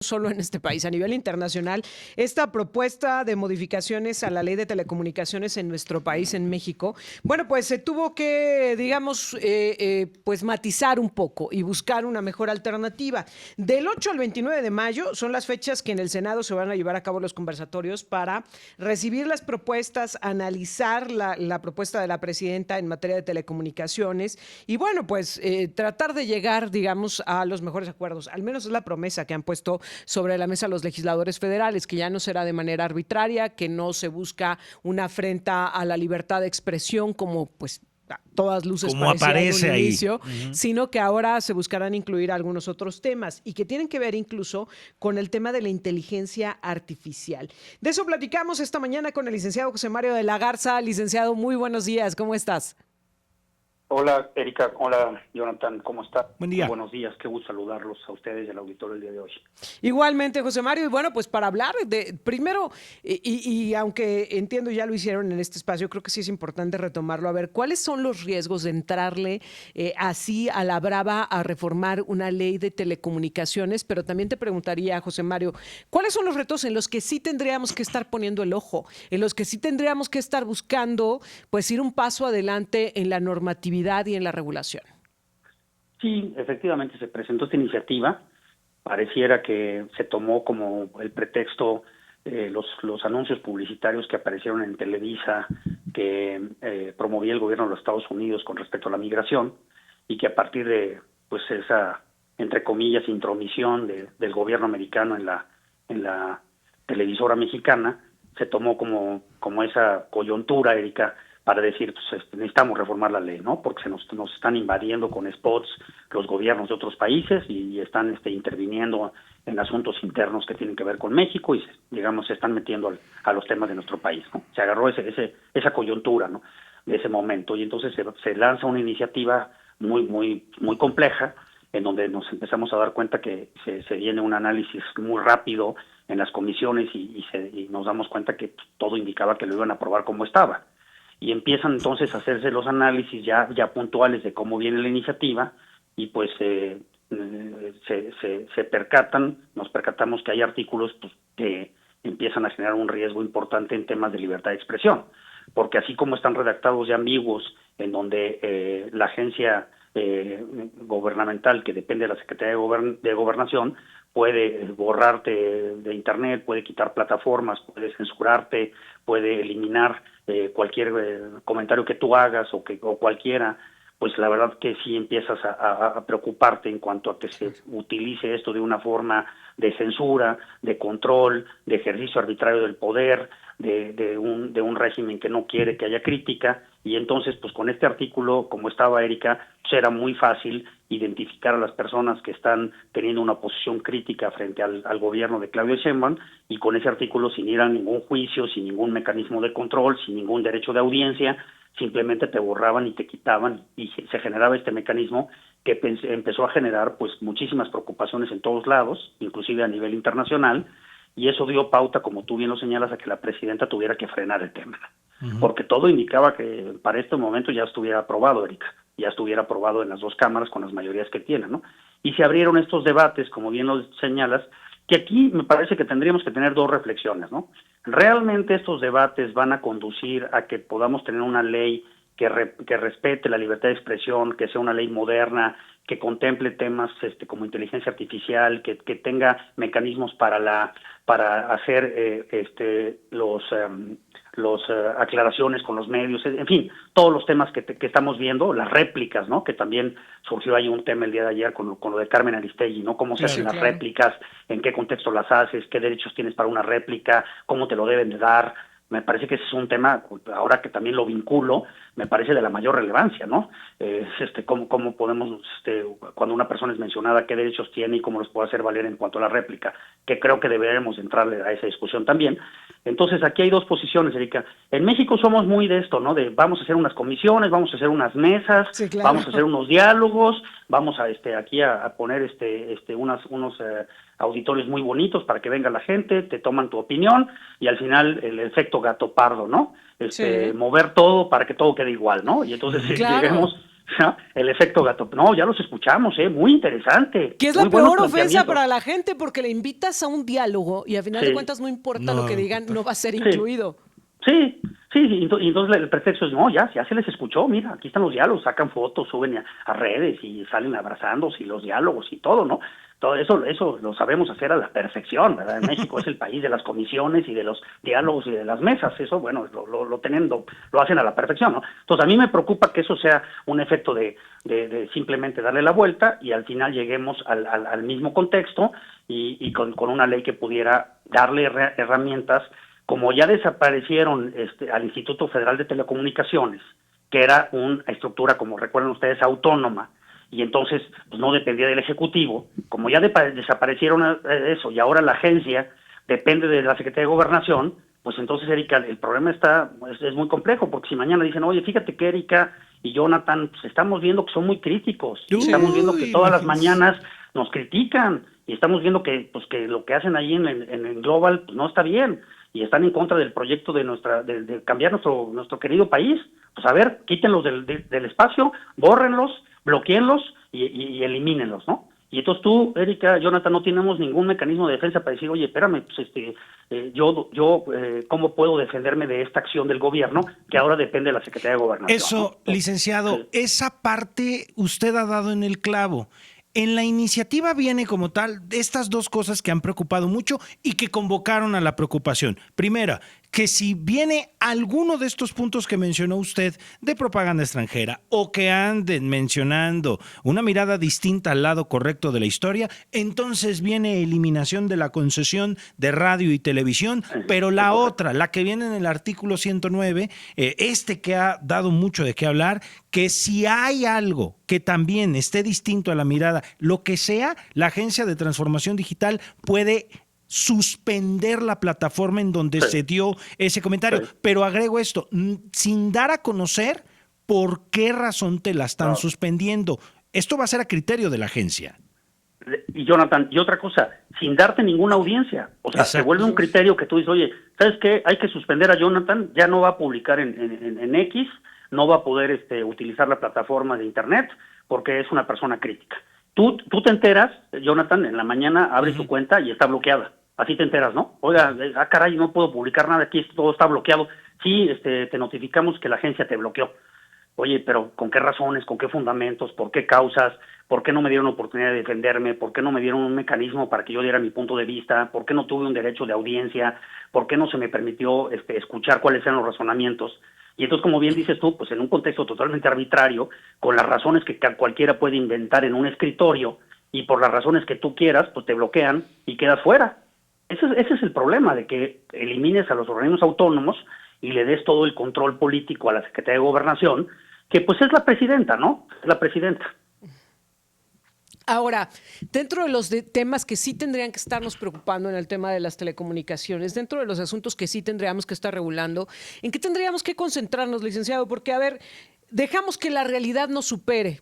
Solo en este país, a nivel internacional, esta propuesta de modificaciones a la ley de telecomunicaciones en nuestro país, en México, bueno, pues se tuvo que, digamos, pues matizar un poco y buscar una mejor alternativa. Del 8 al 29 de mayo son las fechas que en el Senado se van a llevar a cabo los conversatorios para recibir las propuestas, analizar la propuesta de la presidenta en materia de telecomunicaciones y, bueno, pues tratar de llegar, digamos, a los mejores acuerdos. Al menos es la promesa que han puesto sobre la mesa los legisladores federales, que ya no será de manera arbitraria, que no se busca una afrenta a la libertad de expresión como pues a todas luces Como parecía en un aparece ahí. inicio, sino que ahora se buscarán incluir algunos otros temas y que tienen que ver incluso con el tema de la inteligencia artificial. De eso platicamos esta mañana con el licenciado José Mario de la Garza. Licenciado, muy buenos días, ¿cómo estás? Hola, Erika. Hola, Jonathan. ¿Cómo está? Buen Muy día. buenos días. Qué gusto saludarlos a ustedes y al auditorio el día de hoy. Igualmente, José Mario, y bueno, pues para hablar de primero, y aunque entiendo ya lo hicieron en este espacio, creo que sí es importante retomarlo, a ver, ¿cuáles son los riesgos de entrarle así a la brava a reformar una ley de telecomunicaciones? Pero también te preguntaría, José Mario, ¿cuáles son los retos en los que sí tendríamos que estar poniendo el ojo, en los que sí tendríamos que estar buscando, pues ir un paso adelante en la normatividad y en la regulación? Sí, efectivamente se presentó esta iniciativa. Pareciera que se tomó como el pretexto los anuncios publicitarios que aparecieron en Televisa que promovía el gobierno de los Estados Unidos con respecto a la migración y que a partir de pues esa, entre comillas, intromisión del gobierno americano en la televisora mexicana, se tomó como esa coyuntura, Erika, para decir, pues necesitamos reformar la ley, ¿no? Porque nos están invadiendo con spots los gobiernos de otros países y están interviniendo en asuntos internos que tienen que ver con México y, digamos, se están metiendo a los temas de nuestro país, ¿no? Se agarró esa coyuntura, ¿no? De ese momento y entonces se lanza una iniciativa muy compleja en donde nos empezamos a dar cuenta que se viene un análisis muy rápido en las comisiones y nos damos cuenta que todo indicaba que lo iban a aprobar como estaba. Y empiezan entonces a hacerse los análisis ya puntuales de cómo viene la iniciativa y pues nos percatamos que hay artículos pues, que empiezan a generar un riesgo importante en temas de libertad de expresión, porque así como están redactados y ambiguos en donde la agencia gubernamental que depende de la Secretaría de Gobernación puede borrarte de internet, puede quitar plataformas, puede censurarte, puede eliminar cualquier comentario que tú hagas o cualquiera, pues la verdad que sí empiezas a preocuparte en cuanto a que se utilice esto de una forma de censura, de control, de ejercicio arbitrario del poder, de un régimen que no quiere que haya crítica, y entonces pues con este artículo, como estaba Erika, pues era muy fácil identificar a las personas que están teniendo una posición crítica frente al gobierno de Claudia Sheinbaum, y con ese artículo sin ir a ningún juicio, sin ningún mecanismo de control, sin ningún derecho de audiencia, simplemente te borraban y te quitaban y se generaba este mecanismo que empezó a generar pues muchísimas preocupaciones en todos lados, inclusive a nivel internacional, y eso dio pauta, como tú bien lo señalas, a que la presidenta tuviera que frenar el tema, porque todo indicaba que para este momento ya estuviera aprobado, Erika, ya estuviera aprobado en las dos cámaras con las mayorías que tienen, ¿no? Y se abrieron estos debates, como bien lo señalas, que aquí me parece que tendríamos que tener dos reflexiones, ¿no? ¿Realmente estos debates van a conducir a que podamos tener una ley que respete la libertad de expresión, que sea una ley moderna, que contemple temas como inteligencia artificial, que tenga mecanismos para hacer los aclaraciones con los medios, en fin, todos los temas que estamos viendo, las réplicas, ¿no? Que también surgió ahí un tema el día de ayer con lo de Carmen Aristegui, ¿no? Cómo se hacen las réplicas, en qué contexto las haces, qué derechos tienes para una réplica, cómo te lo deben de dar. Me parece que ese es un tema, ahora que también lo vinculo, me parece de la mayor relevancia, ¿no? Cómo podemos, cuando una persona es mencionada, qué derechos tiene y cómo los puede hacer valer en cuanto a la réplica, que creo que deberemos entrarle a esa discusión también. Entonces, aquí hay dos posiciones, Erika. En México somos muy de esto, ¿no? De vamos a hacer unas comisiones, vamos a hacer unas mesas, Sí, claro. vamos a hacer unos diálogos, vamos a aquí a poner unos auditorios muy bonitos para que venga la gente, te toman tu opinión y al final el efecto gato pardo, ¿no? Sí. Mover todo para que todo quede igual, ¿no? Y entonces Claro. lleguemos ¿no? El efecto gato. No, ya los escuchamos, muy interesante. Que es la peor ofensa para la gente porque le invitas a un diálogo y a final de cuentas no importa lo que digan, no va a ser incluido. Sí, y entonces el pretexto es, no, ya se les escuchó, mira, aquí están los diálogos, sacan fotos, suben a redes y salen abrazándose y los diálogos y todo, ¿no? Todo eso lo sabemos hacer a la perfección, ¿verdad? En México es el país de las comisiones y de los diálogos y de las mesas, eso, bueno, lo hacen a la perfección, ¿no? Entonces a mí me preocupa que eso sea un efecto de simplemente darle la vuelta y al final lleguemos al mismo contexto y con una ley que pudiera darle herramientas, como ya desaparecieron al Instituto Federal de Telecomunicaciones, que era una estructura, como recuerdan ustedes, autónoma, y entonces pues no dependía del Ejecutivo, como ya desaparecieron eso, y ahora la agencia depende de la Secretaría de Gobernación, pues entonces, Erika, el problema es muy complejo, porque si mañana dicen, oye, fíjate que Erika y Jonathan, pues estamos viendo que son muy críticos, y estamos viendo que todas las mañanas nos critican, y estamos viendo que lo que hacen ahí en Global pues no está bien, y están en contra del proyecto de cambiar nuestro querido país. Pues a ver, quítenlos del espacio, bórrenlos, bloqueenlos y elimínenlos, ¿no? Y entonces tú, Erika, Jonathan, no tenemos ningún mecanismo de defensa para decir, oye, espérame, pues yo ¿cómo puedo defenderme de esta acción del gobierno que ahora depende de la Secretaría de Gobernación? Eso, ¿no? Licenciado, esa parte usted ha dado en el clavo. En la iniciativa viene como tal estas dos cosas que han preocupado mucho y que convocaron a la preocupación. Primera, que si viene alguno de estos puntos que mencionó usted de propaganda extranjera o que anden mencionando una mirada distinta al lado correcto de la historia, entonces viene eliminación de la concesión de radio y televisión, pero la otra, la que viene en el artículo 109, que ha dado mucho de qué hablar, que si hay algo que también esté distinto a la mirada, lo que sea, la Agencia de Transformación Digital puede suspender la plataforma en donde se dio ese comentario. Pero agrego esto, sin dar a conocer por qué razón te la están suspendiendo. Esto va a ser a criterio de la agencia. Y Jonathan, y otra cosa, sin darte ninguna audiencia. O sea, se vuelve un criterio que tú dices, oye, ¿sabes qué? Hay que suspender a Jonathan, ya no va a publicar en X, no va a poder utilizar la plataforma de Internet porque es una persona crítica. Tú te enteras, Jonathan, en la mañana abres tu cuenta y está bloqueada. Así te enteras, ¿no? Oiga, caray, no puedo publicar nada aquí, todo está bloqueado. Sí, te notificamos que la agencia te bloqueó. Oye, pero ¿con qué razones, con qué fundamentos, por qué causas, por qué no me dieron oportunidad de defenderme, por qué no me dieron un mecanismo para que yo diera mi punto de vista, por qué no tuve un derecho de audiencia, por qué no se me permitió escuchar cuáles eran los razonamientos? Y entonces, como bien dices tú, pues en un contexto totalmente arbitrario, con las razones que cualquiera puede inventar en un escritorio y por las razones que tú quieras, pues te bloquean y quedas fuera. Ese es el problema, de que elimines a los organismos autónomos y le des todo el control político a la Secretaría de Gobernación, que pues es la presidenta, ¿no? Es la presidenta. Ahora, dentro de los temas que sí tendrían que estarnos preocupando en el tema de las telecomunicaciones, dentro de los asuntos que sí tendríamos que estar regulando, ¿en qué tendríamos que concentrarnos, licenciado? Porque, a ver, dejamos que la realidad nos supere.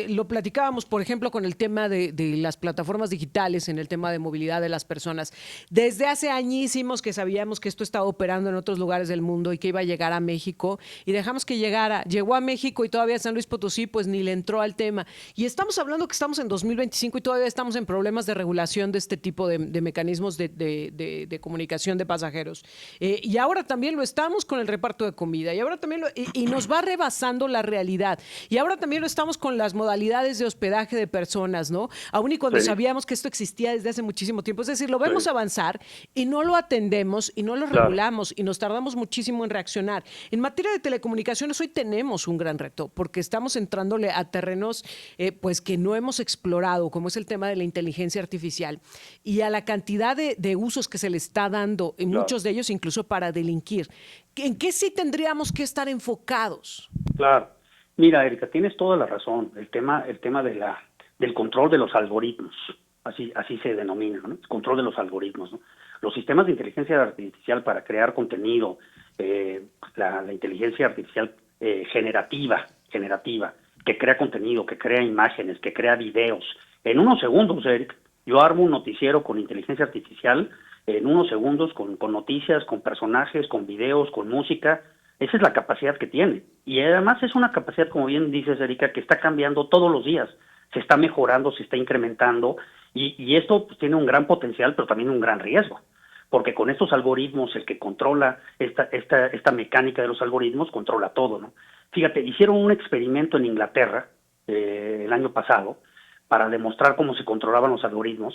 Lo platicábamos, por ejemplo, con el tema de las plataformas digitales, en el tema de movilidad de las personas. Desde hace añísimos que sabíamos que esto estaba operando en otros lugares del mundo y que iba a llegar a México, y dejamos que llegara. Llegó a México y todavía San Luis Potosí pues ni le entró al tema. Y estamos hablando que estamos en 2025 y todavía estamos en problemas de regulación de este tipo de mecanismos de comunicación de pasajeros. Y ahora también lo estamos con el reparto de comida. Y ahora también y nos va rebasando la realidad. Y ahora también lo estamos con las modalidades de hospedaje de personas, ¿no? Aún y cuando sabíamos que esto existía desde hace muchísimo tiempo. Es decir, lo vemos avanzar y no lo atendemos y no lo regulamos y nos tardamos muchísimo en reaccionar. En materia de telecomunicaciones hoy tenemos un gran reto porque estamos entrándole a terrenos pues que no hemos explorado, como es el tema de la inteligencia artificial y a la cantidad de usos que se le está dando, y muchos de ellos incluso para delinquir. ¿En qué sí tendríamos que estar enfocados? Claro. Mira, Erika, tienes toda la razón. El tema del control de los algoritmos, así se denomina, ¿no? El control de los algoritmos, ¿no? Los sistemas de inteligencia artificial para crear contenido, la inteligencia artificial generativa, que crea contenido, que crea imágenes, que crea videos. En unos segundos, Eric, yo armo un noticiero con inteligencia artificial, en unos segundos, con noticias, con personajes, con videos, con música. Esa es la capacidad que tiene. Y además es una capacidad, como bien dices, Erika, que está cambiando todos los días. Se está mejorando, se está incrementando, y esto pues, tiene un gran potencial, pero también un gran riesgo. Porque con estos algoritmos, el que controla esta mecánica de los algoritmos, controla todo, ¿no? Fíjate, hicieron un experimento en Inglaterra el año pasado para demostrar cómo se controlaban los algoritmos,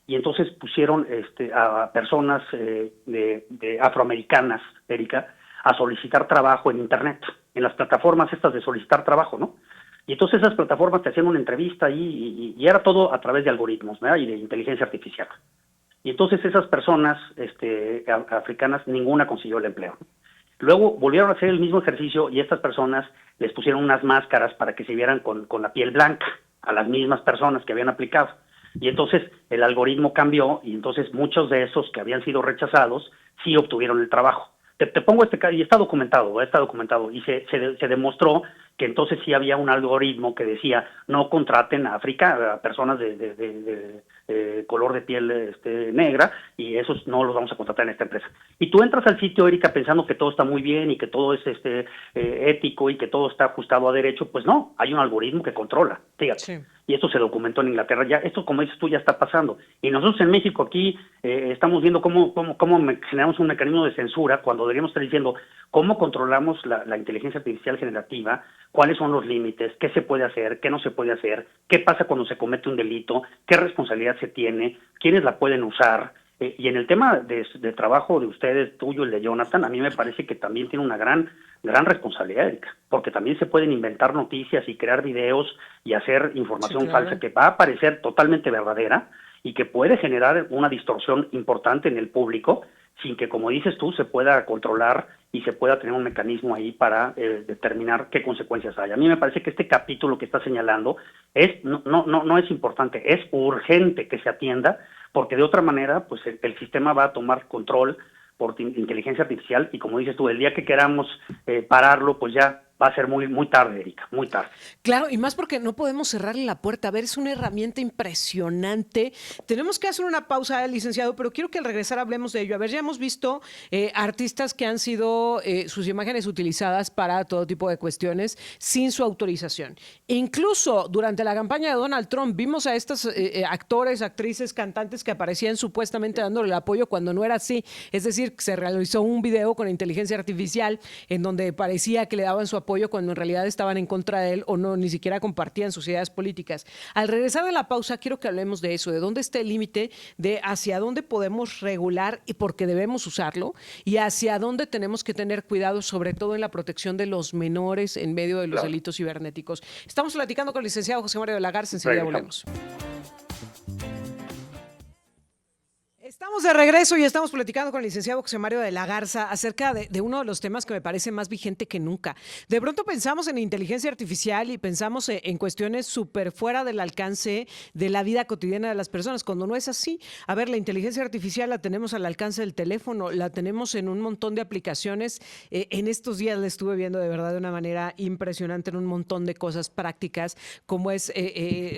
y entonces pusieron a personas de afroamericanas, Erika, a solicitar trabajo en Internet, en las plataformas estas de solicitar trabajo, ¿no? Y entonces esas plataformas te hacían una entrevista y era todo a través de algoritmos, ¿verdad? Y de inteligencia artificial. Y entonces esas personas africanas, ninguna consiguió el empleo. Luego volvieron a hacer el mismo ejercicio y estas personas les pusieron unas máscaras para que se vieran con la piel blanca a las mismas personas que habían aplicado. Y entonces el algoritmo cambió y entonces muchos de esos que habían sido rechazados sí obtuvieron el trabajo. Te pongo este caso, y está documentado, y se demostró que entonces sí había un algoritmo que decía no contraten a África, a personas de color de piel negra, y esos no los vamos a contratar en esta empresa. Y tú entras al sitio, Erika, pensando que todo está muy bien y que todo es ético y que todo está ajustado a derecho. Pues no, hay un algoritmo que controla, fíjate. Sí. Y esto se documentó en Inglaterra. Ya esto, como dices tú, ya está pasando. Y nosotros en México aquí estamos viendo cómo generamos un mecanismo de censura cuando deberíamos estar diciendo cómo controlamos la inteligencia artificial generativa, cuáles son los límites, qué se puede hacer, qué no se puede hacer, qué pasa cuando se comete un delito, qué responsabilidad se tiene, quiénes la pueden usar. Y en el tema de trabajo de ustedes, tuyo, el de Jonathan, a mí me parece que también tiene una gran responsabilidad, Erika, porque también se pueden inventar noticias y crear videos y hacer información falsa que va a parecer totalmente verdadera y que puede generar una distorsión importante en el público sin que, como dices tú, se pueda controlar y se pueda tener un mecanismo ahí para determinar qué consecuencias hay. A mí me parece que este capítulo que está señalando no es importante, es urgente que se atienda, porque de otra manera pues el sistema va a tomar control por inteligencia artificial y, como dices tú, el día que queramos pararlo, pues ya va a ser muy, muy tarde, Erika, muy tarde. Claro, y más porque no podemos cerrarle la puerta. A ver, es una herramienta impresionante. Tenemos que hacer una pausa, licenciado, pero quiero que al regresar hablemos de ello. A ver, ya hemos visto artistas que han sido sus imágenes utilizadas para todo tipo de cuestiones sin su autorización. Incluso durante la campaña de Donald Trump vimos a estos actores, actrices, cantantes que aparecían supuestamente dándole el apoyo cuando no era así. Es decir, se realizó un video con inteligencia artificial en donde parecía que le daban su apoyo cuando en realidad estaban en contra de él o no, ni siquiera compartían sus ideas políticas. Al regresar de la pausa, quiero que hablemos de eso, de dónde está el límite, de hacia dónde podemos regular y por qué debemos usarlo, y hacia dónde tenemos que tener cuidado, sobre todo en la protección de los menores en medio de los delitos cibernéticos. Estamos platicando con el licenciado José Mario de la Garza, enseguida volvemos. Estamos de regreso y estamos platicando con el licenciado José Mario de la Garza acerca de uno de los temas que me parece más vigente que nunca. De pronto pensamos en inteligencia artificial y pensamos en cuestiones súper fuera del alcance de la vida cotidiana de las personas, cuando no es así. A ver, la inteligencia artificial la tenemos al alcance del teléfono, la tenemos en un montón de aplicaciones. En estos días la estuve viendo de verdad de una manera impresionante en un montón de cosas prácticas, como es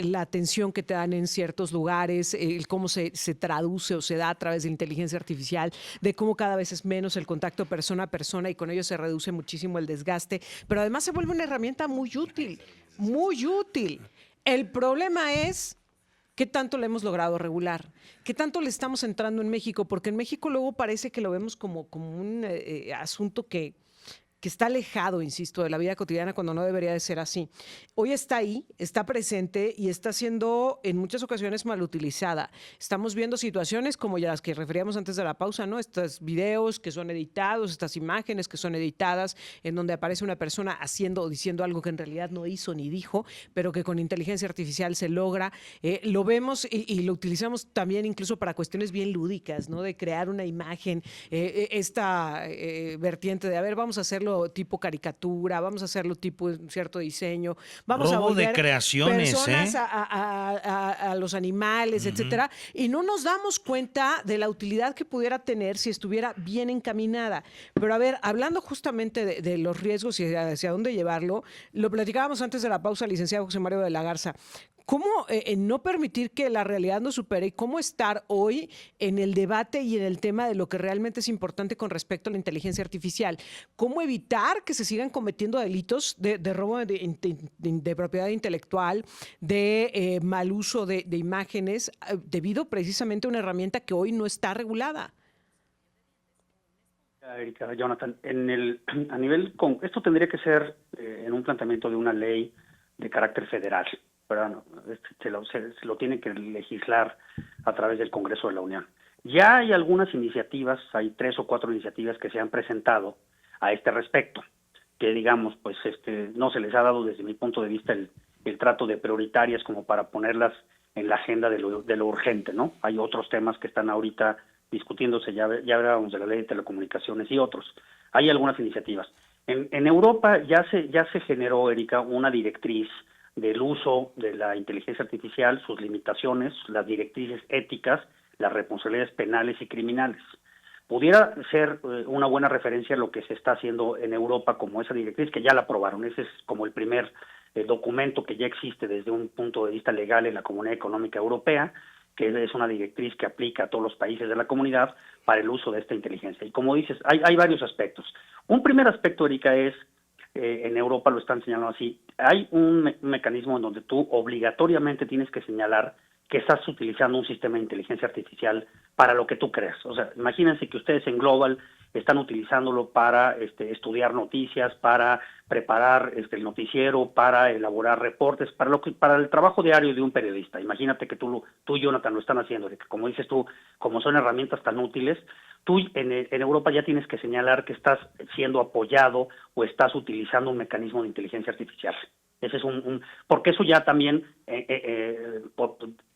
la atención que te dan en ciertos lugares, cómo se traduce o se da a través de inteligencia artificial, de cómo cada vez es menos el contacto persona a persona y con ello se reduce muchísimo el desgaste, pero además se vuelve una herramienta muy útil, muy útil. El problema es qué tanto le hemos logrado regular, qué tanto le estamos entrando en México, porque en México luego parece que lo vemos como un asunto que está alejado, insisto, de la vida cotidiana cuando no debería de ser así. Hoy está ahí, está presente y está siendo en muchas ocasiones mal utilizada. Estamos viendo situaciones como ya las que referíamos antes de la pausa, ¿no? Estos videos que son editados, estas imágenes que son editadas, en donde aparece una persona haciendo o diciendo algo que en realidad no hizo ni dijo, pero que con inteligencia artificial se logra. Lo vemos y lo utilizamos también incluso para cuestiones bien lúdicas, ¿no? De crear una imagen, esta vertiente de, a ver, vamos a hacerlo tipo caricatura, vamos a hacerlo tipo cierto diseño, vamos a volver de creaciones, personas a los animales, etcétera, y no nos damos cuenta de la utilidad que pudiera tener si estuviera bien encaminada. Pero a ver, hablando justamente de los riesgos y hacia dónde llevarlo, lo platicábamos antes de la pausa, licenciado José Mario de la Garza. ¿cómo no permitir que la realidad nos supere y cómo estar hoy en el debate y en el tema de lo que realmente es importante con respecto a la inteligencia artificial? ¿Cómo evitar que se sigan cometiendo delitos de robo de propiedad intelectual, de mal uso de imágenes, debido precisamente a una herramienta que hoy no está regulada? Erika, Jonathan, a nivel esto tendría que ser en un planteamiento de una ley de carácter federal, pero no, se lo tiene que legislar a través del Congreso de la Unión. Ya hay algunas iniciativas, hay 3 o 4 iniciativas que se han presentado a este respecto, que digamos, pues no se les ha dado desde mi punto de vista el trato de prioritarias como para ponerlas en la agenda de lo urgente, ¿no? Hay otros temas que están ahorita discutiéndose, ya hablábamos de la ley de telecomunicaciones y otros. Hay algunas iniciativas. En Europa ya se generó, Erika, una directriz del uso de la inteligencia artificial, sus limitaciones, las directrices éticas, las responsabilidades penales y criminales. Pudiera ser una buena referencia a lo que se está haciendo en Europa como esa directriz, que ya la aprobaron. Ese es como el primer documento que ya existe desde un punto de vista legal en la Comunidad Económica Europea, que es una directriz que aplica a todos los países de la comunidad para el uso de esta inteligencia. Y como dices, hay varios aspectos. Un primer aspecto, Erika, es, en Europa lo están señalando así, hay un mecanismo en donde tú obligatoriamente tienes que señalar que estás utilizando un sistema de inteligencia artificial para lo que tú creas. O sea, imagínense que ustedes en Global están utilizándolo para estudiar noticias, para preparar el noticiero, para elaborar reportes, para el trabajo diario de un periodista. Imagínate que tú y Jonathan lo están haciendo, que como dices tú, como son herramientas tan útiles, tú en Europa ya tienes que señalar que estás siendo apoyado o estás utilizando un mecanismo de inteligencia artificial. Ese es porque eso ya también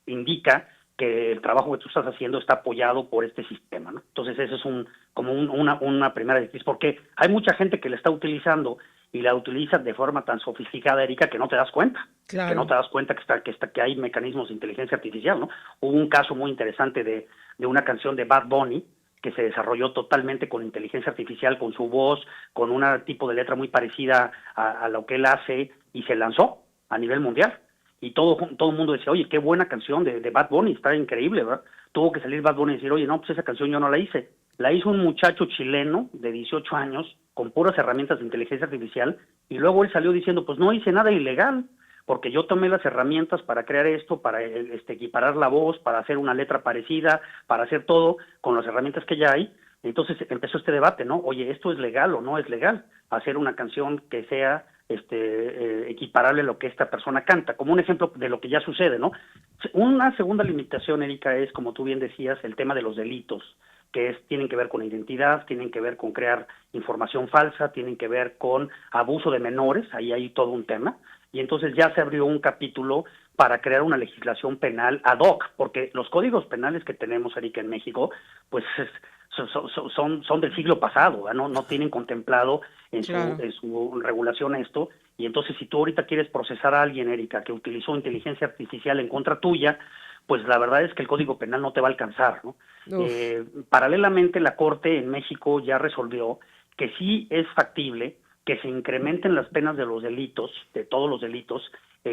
indica que el trabajo que tú estás haciendo está apoyado por este sistema, ¿no? Entonces ese es una primera directriz, porque hay mucha gente que la está utilizando y la utiliza de forma tan sofisticada, Erika, que no te das cuenta. Claro. Que no te das cuenta que hay mecanismos de inteligencia artificial, ¿no? Hubo un caso muy interesante de una canción de Bad Bunny que se desarrolló totalmente con inteligencia artificial, con su voz, con un tipo de letra muy parecida a lo que él hace, y se lanzó a nivel mundial. Y todo el mundo decía, oye, qué buena canción de Bad Bunny, está increíble, ¿verdad? Tuvo que salir Bad Bunny y decir, oye, no, pues esa canción yo no la hice. La hizo un muchacho chileno de 18 años con puras herramientas de inteligencia artificial, y luego él salió diciendo, pues no hice nada ilegal, porque yo tomé las herramientas para crear esto, para equiparar la voz, para hacer una letra parecida, para hacer todo con las herramientas que ya hay. Entonces empezó este debate, ¿no? Oye, ¿esto es legal o no es legal? Hacer una canción que sea equiparable a lo que esta persona canta, como un ejemplo de lo que ya sucede, ¿no? Una segunda limitación, Erika, es, como tú bien decías, el tema de los delitos, que tienen que ver con identidad, tienen que ver con crear información falsa, tienen que ver con abuso de menores, ahí hay todo un tema, y entonces ya se abrió un capítulo para crear una legislación penal ad hoc, porque los códigos penales que tenemos, Erika, en México, pues son del siglo pasado, ¿verdad? No tienen contemplado en su regulación esto, y entonces si tú ahorita quieres procesar a alguien, Erika, que utilizó inteligencia artificial en contra tuya, pues la verdad es que el Código Penal no te va a alcanzar, ¿no? Paralelamente, la Corte en México ya resolvió que sí es factible que se incrementen las penas de los delitos, de todos los delitos,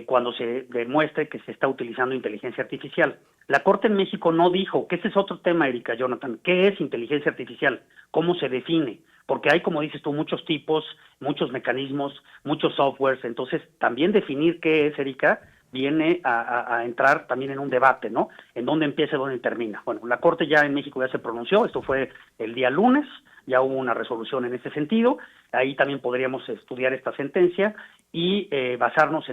cuando se demuestre que se está utilizando inteligencia artificial. La Corte en México no dijo, que ese es otro tema, Erika, Jonathan, ¿qué es inteligencia artificial? ¿Cómo se define? Porque hay, como dices tú, muchos tipos, muchos mecanismos, muchos softwares, entonces también definir qué es, Erika, viene a entrar también en un debate, ¿no? En dónde empieza y dónde termina. Bueno, la Corte ya en México ya se pronunció, esto fue el día lunes, ya hubo una resolución en ese sentido, ahí también podríamos estudiar esta sentencia y basarnos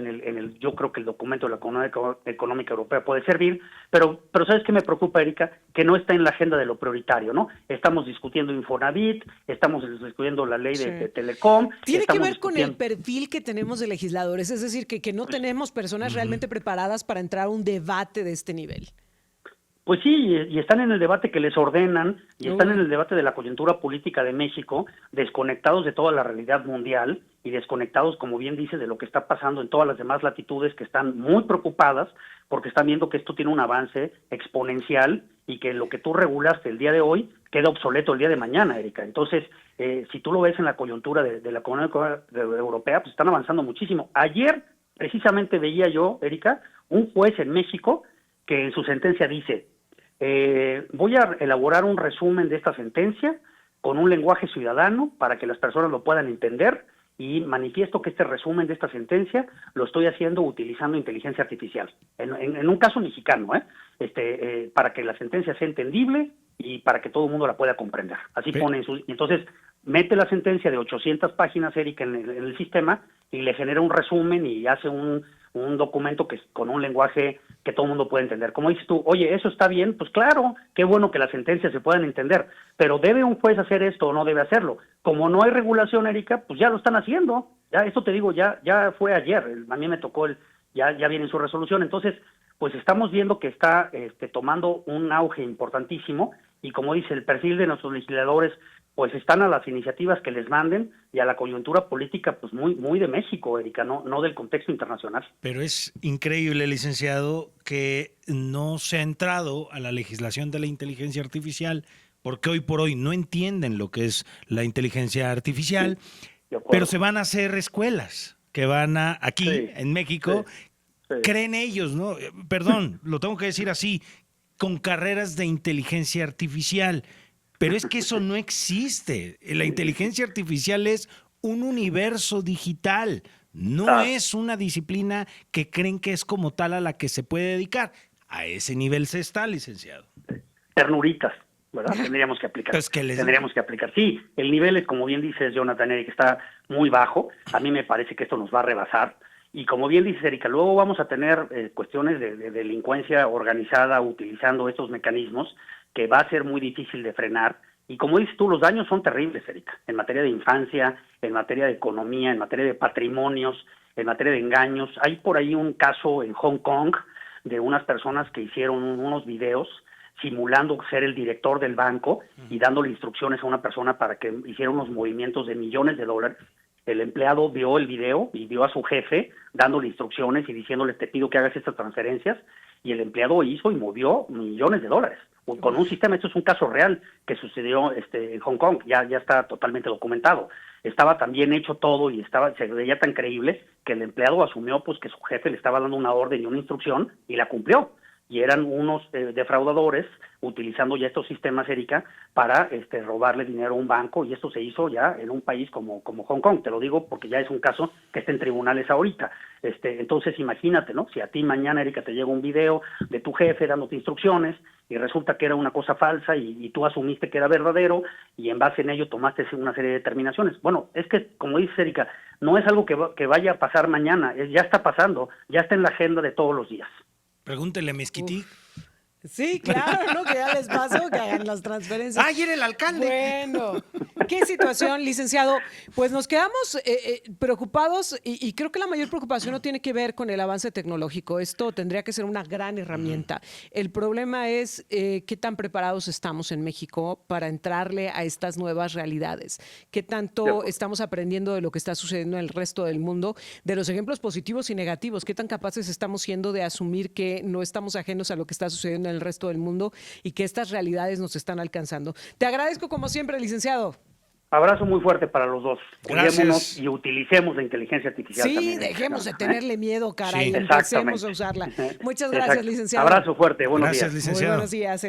yo creo que el documento de la Comunidad Económica Europea puede servir, pero ¿sabes qué me preocupa, Erika? Que no está en la agenda de lo prioritario, ¿no? Estamos discutiendo Infonavit, estamos discutiendo la ley de Telecom. Tiene que ver con el perfil que tenemos de legisladores, es decir, que no tenemos personas realmente preparadas para entrar a un debate de este nivel. Pues sí, y están en el debate que les ordenan, y están en el debate de la coyuntura política de México, desconectados de toda la realidad mundial y desconectados, como bien dice, de lo que está pasando en todas las demás latitudes, que están muy preocupadas porque están viendo que esto tiene un avance exponencial y que lo que tú regulaste el día de hoy queda obsoleto el día de mañana, Erika. Entonces, si tú lo ves en la coyuntura de la Comunidad Europea, pues están avanzando muchísimo. Ayer Precisamente veía yo, Erika, un juez en México que en su sentencia dice, voy a elaborar un resumen de esta sentencia con un lenguaje ciudadano para que las personas lo puedan entender y manifiesto que este resumen de esta sentencia lo estoy haciendo utilizando inteligencia artificial. En un caso mexicano, para que la sentencia sea entendible y para que todo el mundo la pueda comprender. Así pone y entonces mete la sentencia de 800 páginas, Erika, en el sistema y le genera un resumen y hace un documento que con un lenguaje que todo el mundo puede entender. Como dices tú, oye, ¿eso está bien? Pues claro, qué bueno que las sentencias se puedan entender, pero ¿debe un juez hacer esto o no debe hacerlo? Como no hay regulación, Erika, pues ya lo están haciendo. Ya, esto te digo, ya fue ayer, a mí me tocó, ya viene en su resolución. Entonces, pues estamos viendo que está tomando un auge importantísimo y como dice, el perfil de nuestros legisladores pues están a las iniciativas que les manden y a la coyuntura política pues muy de México, Erika, no del contexto internacional. Pero es increíble, licenciado, que no se ha entrado a la legislación de la inteligencia artificial porque hoy por hoy no entienden lo que es la inteligencia artificial, pero se van a hacer escuelas que van aquí en México, creen ellos, ¿no? Perdón, lo tengo que decir así, con carreras de inteligencia artificial. Pero es que eso no existe. La inteligencia artificial es un universo digital. No es una disciplina que creen que es como tal a la que se puede dedicar. A ese nivel se está, licenciado. Ternuritas, ¿verdad? Tendríamos que aplicar. Pues Tendríamos que aplicar. Sí, el nivel es, como bien dices, Jonathan, que está muy bajo. A mí me parece que esto nos va a rebasar. Y como bien dices, Erika, luego vamos a tener cuestiones de delincuencia organizada utilizando estos mecanismos que va a ser muy difícil de frenar. Y como dices tú, los daños son terribles, Erika, en materia de infancia, en materia de economía, en materia de patrimonios, en materia de engaños. Hay por ahí un caso en Hong Kong de unas personas que hicieron unos videos simulando ser el director del banco y dándole instrucciones a una persona para que hiciera unos movimientos de millones de dólares. El empleado vio el video y vio a su jefe dándole instrucciones y diciéndole, te pido que hagas estas transferencias, y el empleado hizo y movió millones de dólares con un sistema. Esto es un caso real que sucedió en Hong Kong, ya está totalmente documentado. Estaba tan bien hecho todo y se veía tan creíble que el empleado asumió pues que su jefe le estaba dando una orden y una instrucción y la cumplió. Y eran unos defraudadores utilizando ya estos sistemas, Erika, para robarle dinero a un banco, y esto se hizo ya en un país como Hong Kong. Te lo digo porque ya es un caso que está en tribunales ahorita. Entonces imagínate, ¿no? Si a ti mañana, Erika, te llega un video de tu jefe dándote instrucciones y resulta que era una cosa falsa y tú asumiste que era verdadero y en base en ello tomaste una serie de determinaciones. Bueno, es que, como dice Erika, no es algo que vaya a pasar mañana, ya está pasando, ya está en la agenda de todos los días. Pregúntele a Mezquití. Sí, claro, ¿no? Que ya les pasó, que hagan las transferencias. ¡Ah, y era el alcalde! Bueno, qué situación, licenciado. Pues nos quedamos preocupados y creo que la mayor preocupación no tiene que ver con el avance tecnológico. Esto tendría que ser una gran herramienta. El problema es qué tan preparados estamos en México para entrarle a estas nuevas realidades. Qué tanto estamos aprendiendo de lo que está sucediendo en el resto del mundo, de los ejemplos positivos y negativos. Qué tan capaces estamos siendo de asumir que no estamos ajenos a lo que está sucediendo en el resto del mundo y que estas realidades nos están alcanzando. Te agradezco como siempre, licenciado. Abrazo muy fuerte para los dos. Gracias. Cuidémonos y utilicemos la inteligencia artificial. Sí, también, dejemos de tenerle miedo, caray. Sí. Empecemos a usarla. Muchas gracias, licenciado. Abrazo fuerte. Buenos días. Gracias, licenciado. Muy buenos días.